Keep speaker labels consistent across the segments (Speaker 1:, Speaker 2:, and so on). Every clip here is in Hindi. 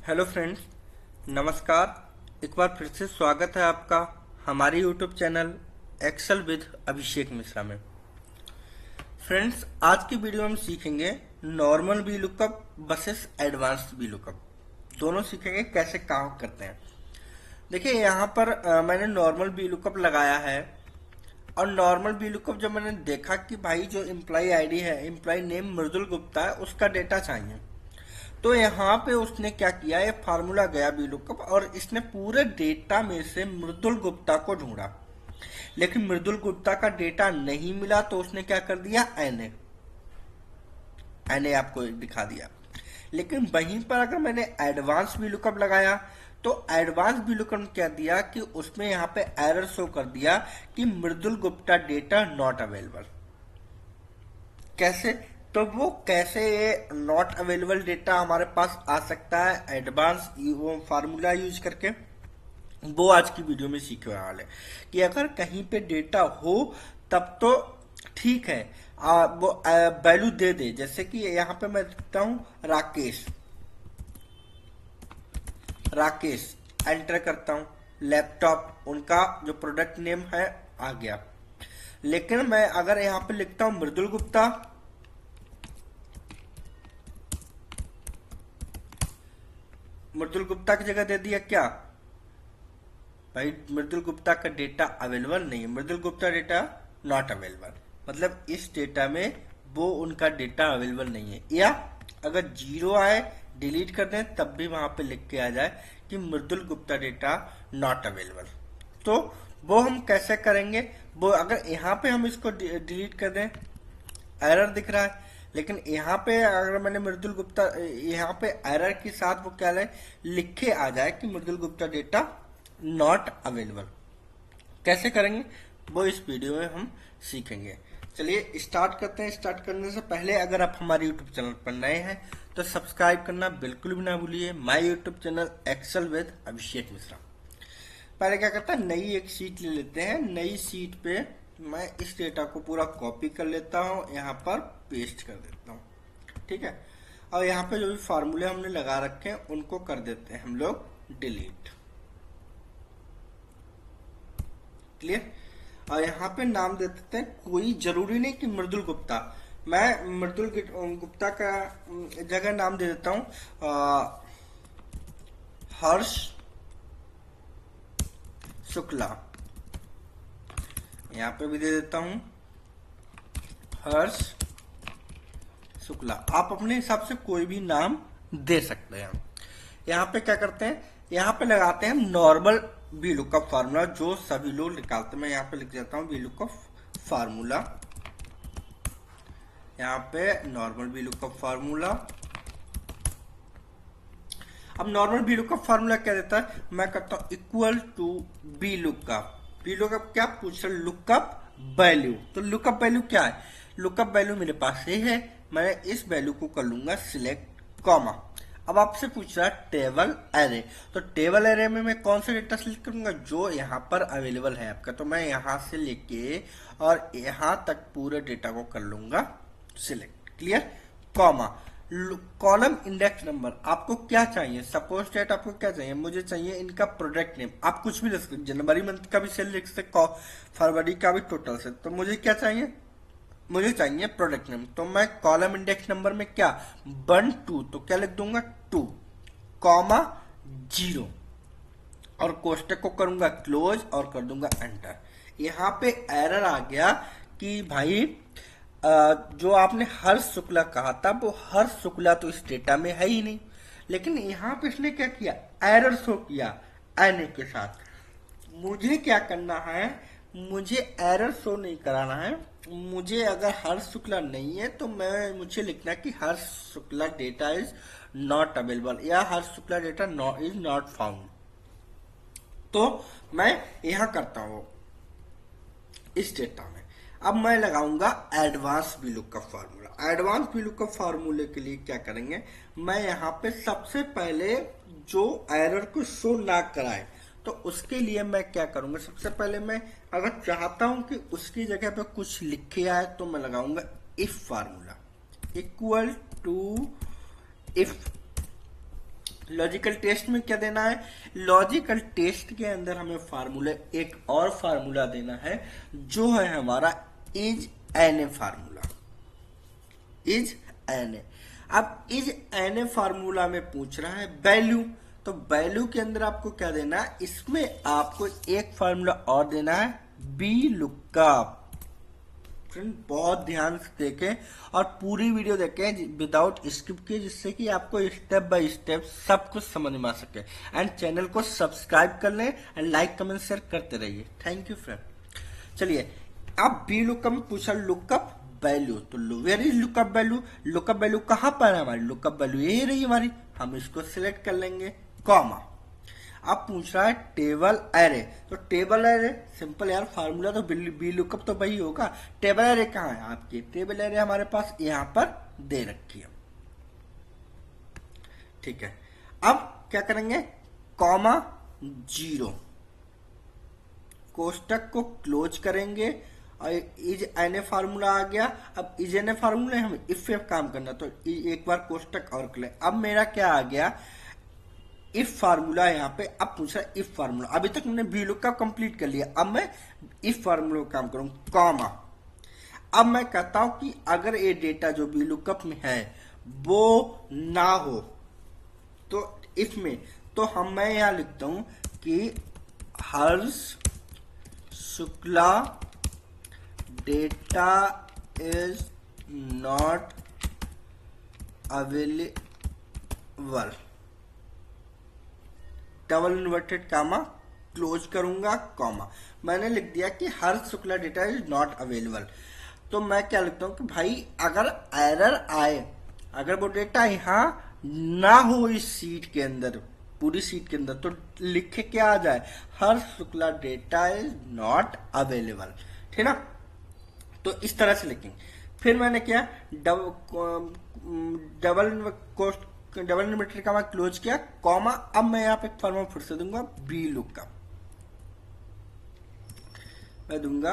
Speaker 1: हेलो फ्रेंड्स, नमस्कार। एक बार फिर से स्वागत है आपका हमारे YouTube channel Excel with Abhishek Mishra में। फ्रेंड्स, आज की वीडियो में हम सीखेंगे normal V lookup versus advanced V lookup. दोनों सीखेंगे कैसे काम करते हैं। देखिए यहाँ पर मैंने नॉर्मल वी लुकअप लगाया है और नॉर्मल वी लुकअप जब मैंने देखा कि भाई जो एम्प्लॉय आईडी है, एम्प्लॉय नेम मृदुल गुप्ता है, उसका डेटा चाहिए। तो यहाँ पे उसने क्या किया, ये फार्मूला गया वीलुकअप और इसने पूरे डेटा में से मृदुल गुप्ता को ढूंढा। लेकिन मृदुल गुप्ता का डेटा नहीं मिला तो उसने क्या कर दिया, एनए एनए आपको दिखा दिया। लेकिन वहीं पर अगर मैंने एडवांस वीलुकअप लगाया तो एडवांस वीलुकअप क्या दिया कि उसमें यहाँ पे एरर शो कर दिया कि मृदुल गुप्ता डेटा नॉट अवेलेबल। कैसे? तो वो कैसे ये नॉट अवेलेबल डेटा हमारे पास आ सकता है एडवांस फार्मूला यूज करके, वो आज की वीडियो में सीखने वाले कि अगर कहीं पे डेटा हो तब तो ठीक है, वो वैल्यू दे दे। जैसे कि यहाँ पे मैं लिखता हूं राकेश, राकेश एंटर करता हूं, लैपटॉप उनका जो प्रोडक्ट नेम है आ गया। लेकिन मैं अगर यहाँ पे लिखता हूं मृदुल गुप्ता, मृदुल गुप्ता की जगह दे दिया क्या भाई, मृदुल गुप्ता का डेटा अवेलेबल नहीं है, मृदुल गुप्ता डेटा नॉट अवेलेबल, मतलब इस डेटा में वो उनका डेटा अवेलेबल नहीं है। या अगर जीरो आए डिलीट कर दें तब भी वहां पे लिख के आ जाए कि मृदुल गुप्ता डेटा नॉट अवेलेबल। तो वो हम कैसे करेंगे, वो अगर यहाँ पे हम इसको डिलीट कर दें, एरर दिख रहा है। लेकिन यहाँ पे अगर मैंने मृदुल गुप्ता, यहाँ पे एरर के साथ वो क्या लिखे आ जाए कि मृदुल गुप्ता डेटा नॉट अवेलेबल। कैसे करेंगे वो इस वीडियो में हम सीखेंगे। चलिए स्टार्ट करते हैं। स्टार्ट करने से पहले अगर आप हमारे यूट्यूब चैनल पर नए हैं तो सब्सक्राइब करना बिल्कुल भी ना भूलिए। My YouTube channel Excel with Abhishek Mishra. पहले क्या करता है, नई एक शीट ले लेते हैं। नई शीट पे मैं इस डेटा को पूरा कॉपी कर लेता हूँ, यहाँ पर पेस्ट कर देता हूँ। ठीक है, और यहाँ पे जो भी फार्मूले हमने लगा रखे हैं उनको कर देते हैं हम लोग डिलीट। क्लियर? और यहाँ पे नाम दे देते हैं, कोई जरूरी नहीं कि मृदुल गुप्ता, मैं मृदुल गुप्ता का जगह नाम दे देता हूँ हर्ष शुक्ला। यहाँ पे भी दे देता हूं हर्ष शुक्ला। आप अपने हिसाब से कोई भी नाम दे सकते हैं। यहाँ पे क्या करते हैं, यहाँ पे लगाते हैं नॉर्मल वी लुकअप फार्मूला जो सभी लोग निकालते हैं। मैं यहाँ पे लिख देता हूँ वी लुकअप फार्मूला। यहाँ पे नॉर्मल वी लुकअप फार्मूला। अब नॉर्मल वी लुकअप फार्मूला क्या देता है, मैं करता हूं equal to V lookup. V lookup क्या पूछ रहा है, लुकअप वैल्यू। तो लुकअप वैल्यू क्या है, लुकअप वैल्यू मेरे पास ये है, मैं इस वैल्यू को कर लूंगा सिलेक्ट कॉमा। अब आपसे पूछ रहा है टेबल एरे, तो टेबल एरे में मैं कौन सा डेटा सिलेक्ट करूंगा, जो यहाँ पर अवेलेबल है आपका। तो मैं यहाँ से लेके और यहाँ तक पूरे डेटा को कर लूंगा select. Clear? Comma, column index number आपको क्या चाहिए, सपोज डेट आपको क्या चाहिए, मुझे चाहिए इनका प्रोडक्ट नेम। आप कुछ भी लिख सकते, जनवरी मंथ का भी सेल लिख सकते, फरवरी का भी टोटल से। तो मुझे क्या चाहिए, मुझे चाहिए प्रोडक्ट नेम। तो मैं कॉलम इंडेक्स नंबर में क्या 1 2, तो क्या लिख दूंगा 2 कॉमा 0 और कोष्टक को करूंगा क्लोज और कर दूंगा एंटर। यहाँ पे एरर आ गया कि भाई जो आपने हर्ष शुक्ला कहा था वो हर्ष शुक्ला तो इस डेटा में है ही नहीं। लेकिन यहाँ पे इसने क्या किया, एरर शो किया एनए के साथ। मुझे क्या करना है, मुझे एरर शो नहीं कराना है। मुझे अगर हर्ष शुक्ला नहीं है तो मुझे लिखना है कि Harsh Shukla data is not available या Harsh Shukla data is not found. तो मैं यहाँ करता हूँ इस डेटा में। अब मैं लगाऊंगा advance we lookup formula. Advance V lookup फार्मूले के लिए क्या करेंगे, मैं यहाँ पे सबसे पहले जो एरर को शो ना कराए तो उसके लिए मैं क्या करूंगा, सबसे पहले मैं अगर चाहता हूं कि उसकी जगह पे कुछ लिखे आए तो मैं लगाऊंगा if formula equal to if. Logical test में क्या देना है, लॉजिकल टेस्ट के अंदर हमें फार्मूला, एक और फार्मूला देना है जो है हमारा is N A formula, is N A. अब इज एन ए फार्मूला में पूछ रहा है वैल्यू, तो वैल्यू के अंदर आपको क्या देना है, इसमें आपको एक फार्मूला और देना है बी लुकअप। फ्रेंड बहुत ध्यान से देखें और पूरी वीडियो देखें विदाउट स्किप किए, जिससे कि आपको स्टेप बाय स्टेप सब कुछ समझ में आ सके। एंड चैनल को सब्सक्राइब कर लें एंड लाइक कमेंट शेयर करते रहिए। Thank you friend. चलिए अब बी लुकअप में पूछा लुकअप वैल्यू, तो where is lookup value, lookup value कहां पर है हमारी, लुकअप वैल्यू यही रही हमारी, हम इसको सिलेक्ट कर लेंगे, कॉमा। अब पूछ रहा है टेबल एरे, तो टेबल एरे सिंपल यार, फार्मूला तो बी लुकअप तो वही होगा। टेबल एरे कहाँ है आपकी, टेबल एरे हमारे पास यहां पर दे रखी है, ठीक है। अब क्या करेंगे, कॉमा 0, कोष्टक को क्लोज करेंगे और इज एन ए फार्मूला आ गया। अब इज एन ए फार्मूला हमें इफ पे काम करना, तो एक बार कोष्टक और कर ले। अब मेरा क्या आ गया, इफ फार्मूला यहाँ पे। अब पूछ रहा है इफ फार्मूला, अभी तक मैंने वी लुकअप कंप्लीट कर लिया, अब मैं इफ फार्मूला काम करूं, कॉमा। अब मैं कहता हूं कि अगर ये डेटा जो वी लुकअप में है वो ना हो तो इफ में, तो मैं यहां लिखता हूं कि Harsh Shukla data is not available, double inverted comma close करूंगा, कॉमा। मैंने लिख दिया कि Harsh Shukla data is not available. तो मैं क्या लिखता हूं कि भाई अगर एरर आए, अगर वो डेटा यहां ना हो इस सीट के अंदर, पूरी सीट के अंदर, तो लिखे क्या आ जाए, Harsh Shukla data is not available, ठीक ना। तो इस तरह से लिखेंगे। फिर मैंने क्या, डबल इन्वर्टेड का मैं क्लोज किया, कॉमा। अब मैं यहाँ पे एक फॉर्मूला फिर से दूंगा बी लुकअप, मैं दूंगा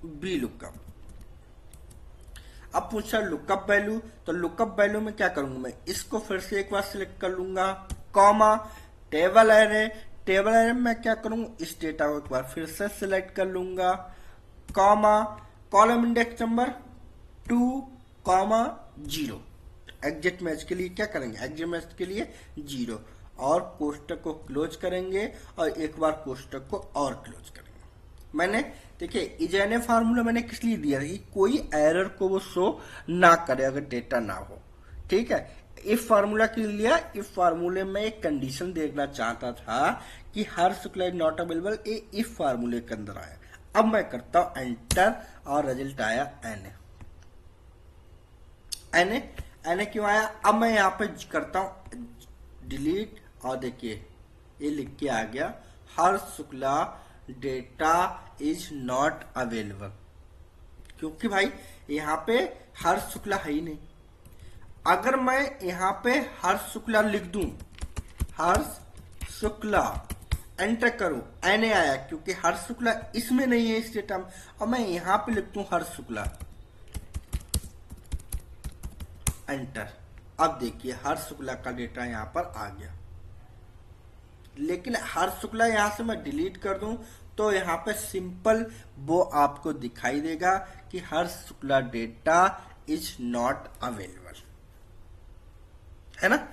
Speaker 1: बी लुकअप। अब पूछा लुकअप वैल्यू, तो लुकअप वैल्यू में क्या करूंगा, मैं इसको फिर से एक बार सिलेक्ट कर लूंगा, comma. Table array, table array में क्या करूंगा, इस डेटा को एक बार फिर से सिलेक्ट कर लूंगा, comma. Column index number 2, comma 0। Exit match के लिए क्या करेंगे, एग्जिट मैच के लिए 0, और कोष्टक को क्लोज करेंगे और एक बार कोष्टक को और क्लोज करेंगे। मैंने देखिए इज एन ए फार्मूला मैंने किस लिए दिया कि कोई एरर को वो शो ना करे अगर डेटा ना हो, ठीक है। इफ फार्मूला के लिए, इफ फार्मूले में एक कंडीशन देखना चाहता था कि Harsh Shukla is not available, ये इफ फार्मूले के अंदर आया। अब मैं करता हूं एंटर और रिजल्ट आया एन ए, एन ए क्यों आया। अब मैं यहाँ पे करता हूं डिलीट और देखिए ये लिख के आ गया Harsh Shukla data is not available, क्योंकि भाई यहाँ पे हर शुक्ला है ही नहीं। अगर मैं यहाँ पे हर शुक्ला लिख दूं, हर शुक्ला एंटर करूं, एन ए आया क्योंकि हर शुक्ला इसमें नहीं है इस डेटा में। और मैं यहाँ पे लिख दूं हर शुक्ला, एंटर। अब देखिए हर शुक्ला का डेटा यहां पर आ गया, लेकिन हर शुक्ला यहां से मैं डिलीट कर दूं तो यहां पे सिंपल वो आपको दिखाई देगा कि Harsh Shukla data is not available, है ना।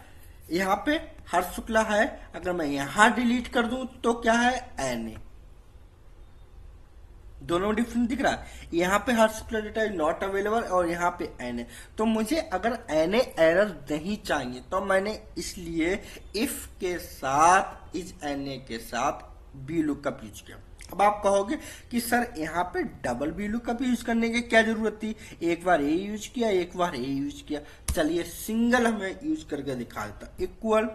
Speaker 1: यहां पे हर शुक्ला है, अगर मैं यहां डिलीट कर दूं तो क्या है, एन ए। दोनों डिफरेंट दिख रहा है, यहाँ पे Harsh Shukla data is not available और यहाँ पे एन ए। तो मुझे अगर एन ए एरर नहीं चाहिए तो मैंने इसलिए इफ के साथ, इज एन ए के साथ बी लुकअप यूज किया। अब आप कहोगे कि सर यहाँ पे डबल बी लुकअप यूज करने की क्या जरूरत थी, एक बार ए यूज किया एक बार ए यूज किया। चलिए सिंगल हमें यूज करके दिखा देता, equal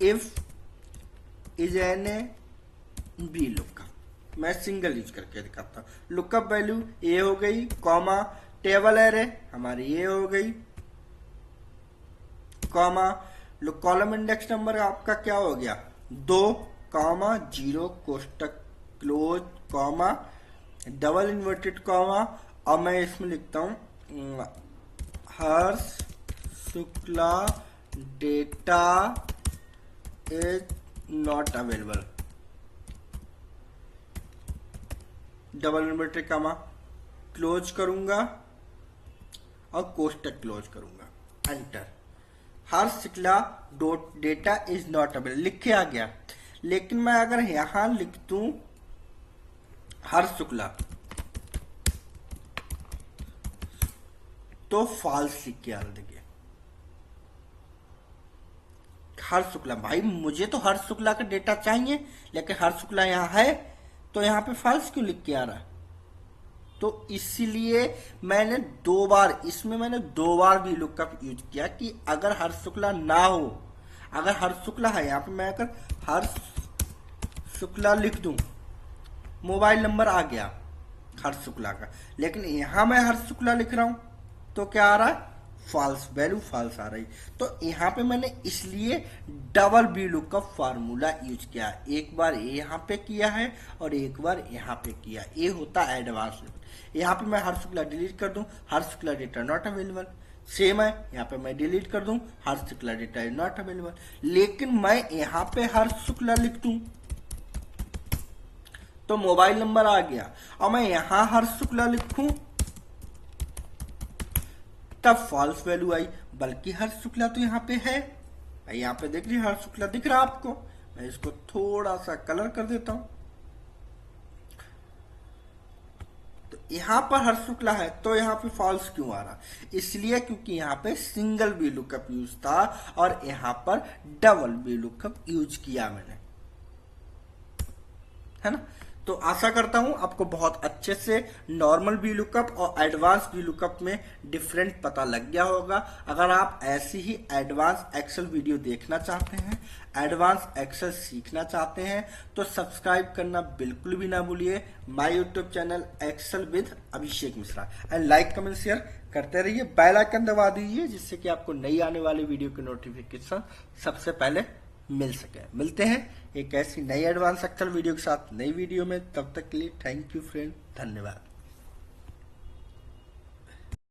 Speaker 1: if is N A B lookup, मैं सिंगल यूज करके दिखाता हूं। लुकअप वैल्यू ए हो गई, कॉमा टेबल एरे हमारी ये हो गई, कॉमा कॉलम इंडेक्स नंबर आपका क्या हो गया 2, कॉमा 0 कोष्टक close, comma double inverted comma. और मैं इसमें लिखता हूं Harsh Shukla data is not available, double inverted comma close करूंगा और कोष्टक क्लोज करूंगा, enter. Harsh Shukla dot data is not available लिख के आ गया। लेकिन मैं अगर यहां लिख दूं हर्ष शुक्ला तो फॉल्स लिख के आ देखिए, हर्ष शुक्ला। भाई मुझे तो हर्ष शुक्ला का डेटा चाहिए, लेकिन हर्ष शुक्ला यहाँ है तो यहाँ पे फॉल्स क्यों लिख के आ रहा है? तो इसीलिए मैंने दो बार भी लुकअप यूज किया कि अगर हर्ष शुक्ला ना हो, अगर हर्ष शुक्ला है, यहाँ पे मैं अगर हर्ष शुक्ला लिख दूं, मोबाइल नंबर आ गया हर्ष शुक्ला का, लेकिन यहां मैं हर्ष शुक्ला लिख रहा हूं तो क्या आ रहा है? फॉल्स, वैल्यू फॉल्स आ रही। तो यहाँ पे मैंने इसलिए double we lookup formula use किया, एक बार यहाँ पे किया है और एक बार यहाँ पे किया। ये होता है एडवांस लेवल। यहाँ पे मैं हर्ष शुक्ला डिलीट कर दूं, Harsh Shukla data not available, same है। यहाँ पे मैं डिलीट कर दूं, Harsh Shukla data is not available. लेकिन मैं यहाँ पे हर्ष शुक्ला लिख दूं तो मोबाइल नंबर आ गया, और मैं यहां हर्ष शुक्ला लिखूं तब फॉल्स वैल्यू आई। बल्कि हर्ष शुक्ला तो यहाँ पे है, यहाँ पे देख रही हर्ष शुक्ला दिख रहा आपको। मैं इसको थोड़ा सा कलर कर देता हूं, तो यहां पर हर्ष शुक्ला है तो यहाँ पे फॉल्स क्यों आ रहा? इसलिए क्योंकि यहाँ पे सिंगल वी लुकअप यूज था और यहाँ पर डबल वी लुकअप यूज किया मैंने, है ना। तो आशा करता हूं आपको बहुत अच्छे से नॉर्मल वी लुकअप और एडवांस वी लुकअप में डिफरेंट पता लग गया होगा। अगर आप ऐसी ही एडवांस एक्सेल वीडियो देखना चाहते हैं, एडवांस एक्सेल सीखना चाहते हैं, तो सब्सक्राइब करना बिल्कुल भी ना भूलिए my YouTube channel Excel with Abhishek Mishra. And like comment share करते रहिए, बेल आइकन दबा दीजिए जिससे कि आपको नई आने वाली वीडियो की नोटिफिकेशन सबसे पहले मिल सके। मिलते हैं एक ऐसी नई एडवांस एक्सेल वीडियो के साथ नई वीडियो में, तब तक के लिए थैंक यू फ्रेंड, धन्यवाद।